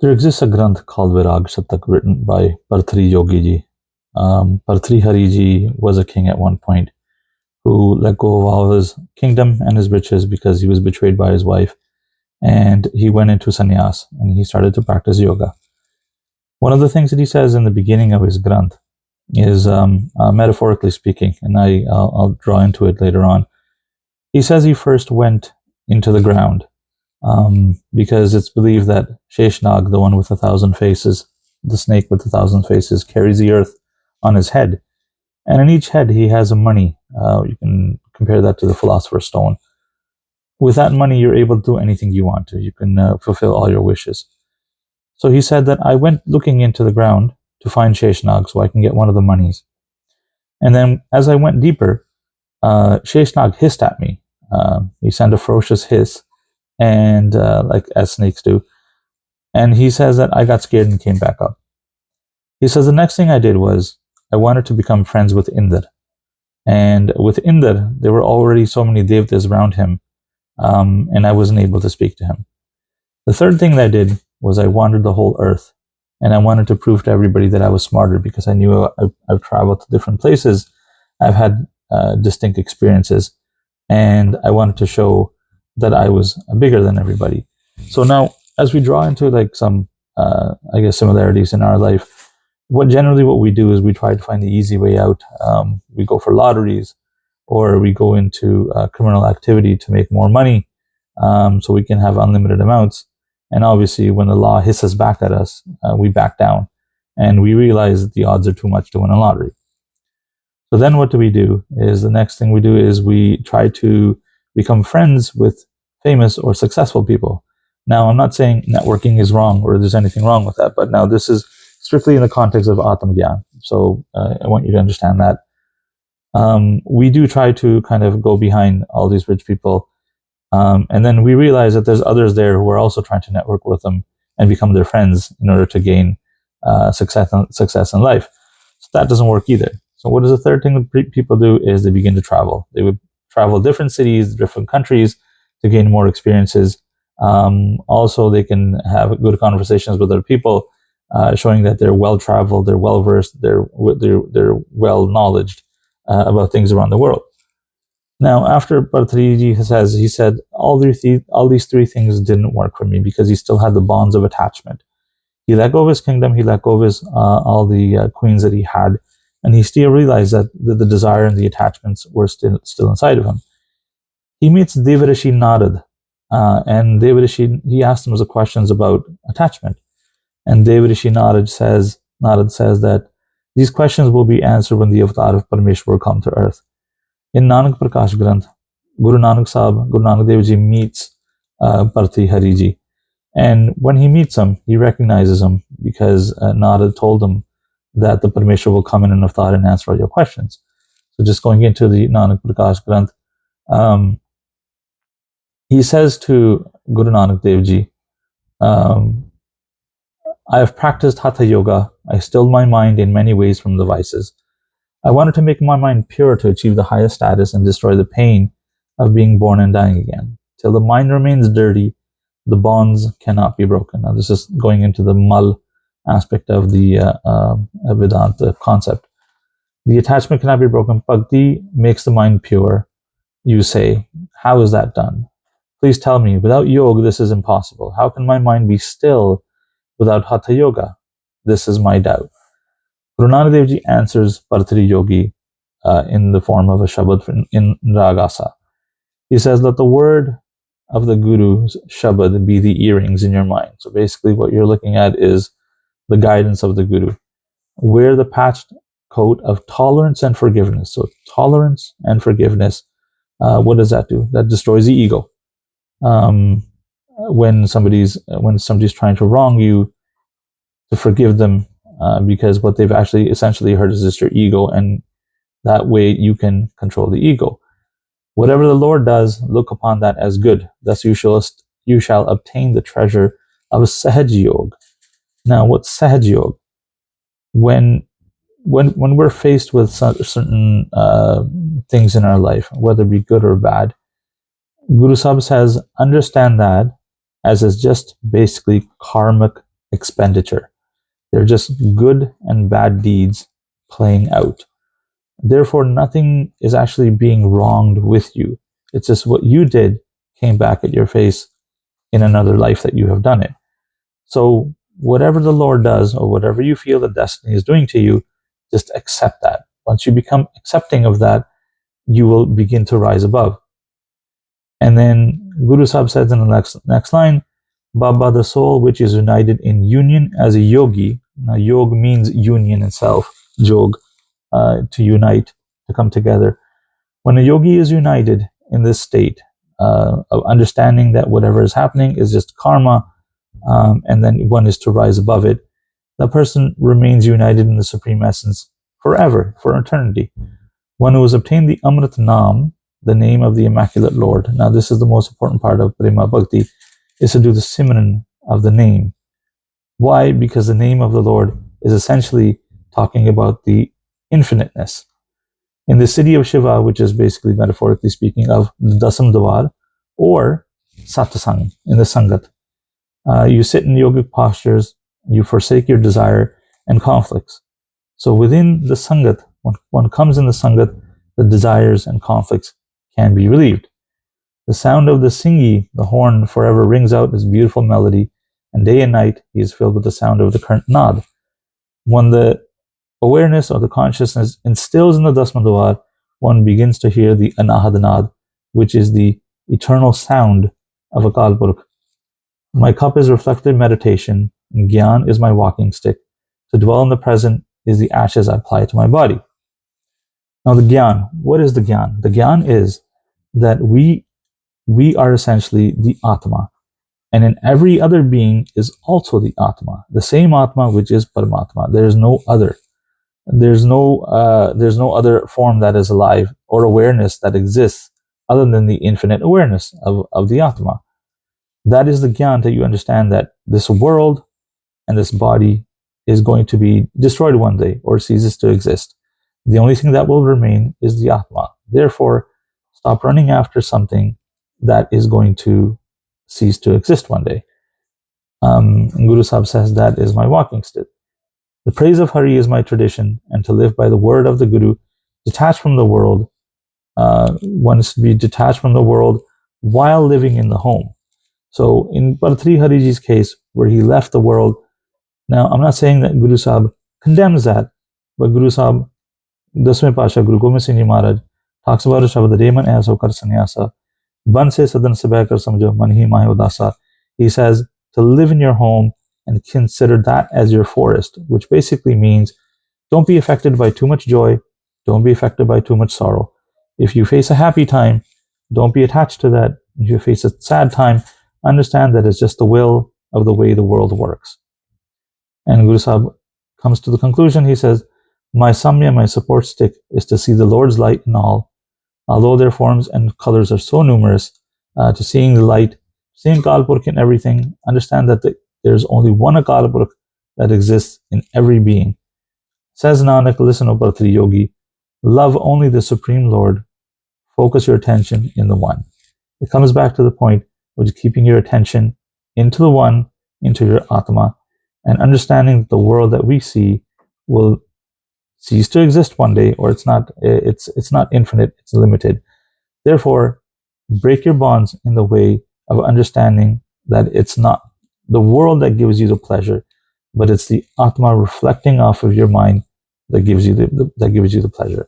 There exists a granth called Virag Shatak written by Bharthri Yogi ji. Bharthri Hari ji was a king at one point who let go of all his kingdom and his riches because he was betrayed by his wife, and he went into sannyas and he started to practice yoga. One of the things that he says in the beginning of his granth is, metaphorically speaking, and I'll draw into it later on. He says he first went into the ground because it's believed that Sheshnag, the one with 1,000 faces, the snake with 1,000 faces, carries the earth on his head. And in each head, he has a money. You can compare that to the philosopher's stone. With that money, you're able to do anything you want to. You can fulfill all your wishes. So he said that I went looking into the ground to find Sheshnag so I can get one of the monies. And then as I went deeper, Sheshnag hissed at me. He sent a ferocious hiss, and like as snakes do. And he says that I got scared and came back up. He says the next thing I did was I wanted to become friends with Indra. And with Indra, there were already so many devtas around him, and I wasn't able to speak to him. The third thing that I did was I wandered the whole earth, and I wanted to prove to everybody that I was smarter because I knew I've traveled to different places. I've had distinct experiences, and I wanted to show that I was bigger than everybody. So now, as we draw into like some, I guess, similarities in our life, what we do is we try to find the easy way out. We go for lotteries, or we go into criminal activity to make more money, so we can have unlimited amounts. And obviously, when the law hisses back at us, we back down, and we realize that the odds are too much to win a lottery. So then what do? Is the next thing we do is we try to become friends with famous or successful people. Now, I'm not saying networking is wrong or there's anything wrong with that, but now this is strictly in the context of Atam Gyan. So I want you to understand that. We do try to kind of go behind all these rich people, and then we realize that there's others there who are also trying to network with them and become their friends in order to gain success in life. So that doesn't work either. So what is the third thing that people do is they begin to travel. They would travel different cities, different countries to gain more experiences. Also, they can have good conversations with other people, showing that they're well traveled, they're well versed, they're well knowledged about things around the world. Now, after Bhartriji he said all these three things didn't work for me because he still had the bonds of attachment. He let go of his kingdom, he let go of his all the queens that he had, and he still realized that the desire and the attachments were still inside of him. He meets Devarishi Narad, and Devarishi, he asks him some questions about attachment. And Devarishi Narad says that these questions will be answered when the avatar of Parmeshwar will come to earth. In Nanak Prakash Granth, Guru Nanak Dev Ji meets Bharthri Hari Ji. And when he meets him, he recognizes him because Narad told him that the Parmeshwar will come in an avatar and answer all your questions. So just going into the Nanak Prakash Granth, he says to Guru Nanak Dev Ji, I have practiced Hatha Yoga. I stilled my mind in many ways from the vices. I wanted to make my mind pure to achieve the highest status and destroy the pain of being born and dying again. Till the mind remains dirty, the bonds cannot be broken. Now, this is going into the mal aspect of the Vedanta concept. The attachment cannot be broken. Bhakti makes the mind pure. You say, how is that done? Please tell me, without yoga, this is impossible. How can my mind be still without Hatha Yoga? This is my doubt. Guru Nanak Dev Ji answers Bharthri Yogi in the form of a Shabad in Ragasa. He says, let the word of the Guru's Shabad be the earrings in your mind. So basically what you're looking at is the guidance of the Guru. Wear the patched coat of tolerance and forgiveness. So tolerance and forgiveness, what does that do? That destroys the ego. When somebody's trying to wrong you, to forgive them, because what they've actually essentially hurt is just your ego, and that way you can control the ego. Whatever the Lord does, look upon that as good. Thus you shall obtain the treasure of Sahaj Yoga. Now, what's Sahaj Yoga? When we're faced with certain things in our life, whether it be good or bad, Guru Sahib says, understand that as is just basically karmic expenditure. They're just good and bad deeds playing out. Therefore, nothing is actually being wronged with you. It's just what you did came back at your face in another life that you have done it. So whatever the Lord does, or whatever you feel that destiny is doing to you, just accept that. Once you become accepting of that, you will begin to rise above. And then Guru Sahib says in the next line, Baba, the soul which is united in union as a yogi. Now, yog means union itself, jog, to unite, to come together. When a yogi is united in this state of understanding that whatever is happening is just karma, and then one is to rise above it, that person remains united in the Supreme Essence forever, for eternity. One who has obtained the Amrit Nam, the name of the Immaculate Lord. Now, this is the most important part of Prema Bhakti, is to do the Simran of the name. Why? Because the name of the Lord is essentially talking about the infiniteness. In the city of Shiva, which is basically metaphorically speaking of the Dasam Dwar, or Satsang, in the Sangat, you sit in yogic postures, you forsake your desire and conflicts. So within the Sangat, when one comes in the Sangat, the desires and conflicts can be relieved. The sound of the Singi, the horn, forever rings out this beautiful melody, and day and night he is filled with the sound of the current Nad. When the awareness or the consciousness instills in the Dasmadwar, one begins to hear the Anahad Nad, which is the eternal sound of a Kalpurk. My cup is reflective meditation, and Gyan is my walking stick. To dwell in the present is the ashes I apply to my body. Now the Gyan, what is the Gyan? The Gyan is that we are essentially the Atma, and in every other being is also the Atma, the same Atma which is Paramatma. There is no other. There's no other form that is alive or awareness that exists other than the infinite awareness of the Atma. That is the Gyan, that you understand that this world and this body is going to be destroyed one day or ceases to exist. The only thing that will remain is the Atma. Therefore, stop running after something that is going to cease to exist one day. And Guru Sahib says, that is my walking stick. The praise of Hari is my tradition, and to live by the word of the Guru, detached from the world, one is to be detached from the world while living in the home. So in Bharthri Hariji's case, where he left the world, now I'm not saying that Guru Sahib condemns that, but Guru Sahib, Dasme Pasha, Guru Gobind Singh Ji Maharaj, talks about a Shabad Reman Aso Kar Sannyasa, Ban Se Sadan Sabah Kar Samjho Man Hi Mahe Udasa. He says to live in your home and consider that as your forest, which basically means don't be affected by too much joy, don't be affected by too much sorrow. If you face a happy time, don't be attached to that. If you face a sad time, understand that it's just the will of the way the world works. And Guru Sahib comes to the conclusion, he says, my samya, my support stick, is to see the Lord's light in all. Although their forms and colors are so numerous, to seeing the light, seeing Kalpurk in everything, understand that there's only one Kalpurk that exists in every being. Says Nanak, listen, O Bharthri Yogi, love only the Supreme Lord, focus your attention in the one. It comes back to the point which is keeping your attention into the one, into your Atma, and understanding that the world that we see will cease to exist one day, or it's not infinite, it's limited. Therefore, break your bonds in the way of understanding that it's not the world that gives you the pleasure, but it's the Atma reflecting off of your mind that gives you the pleasure.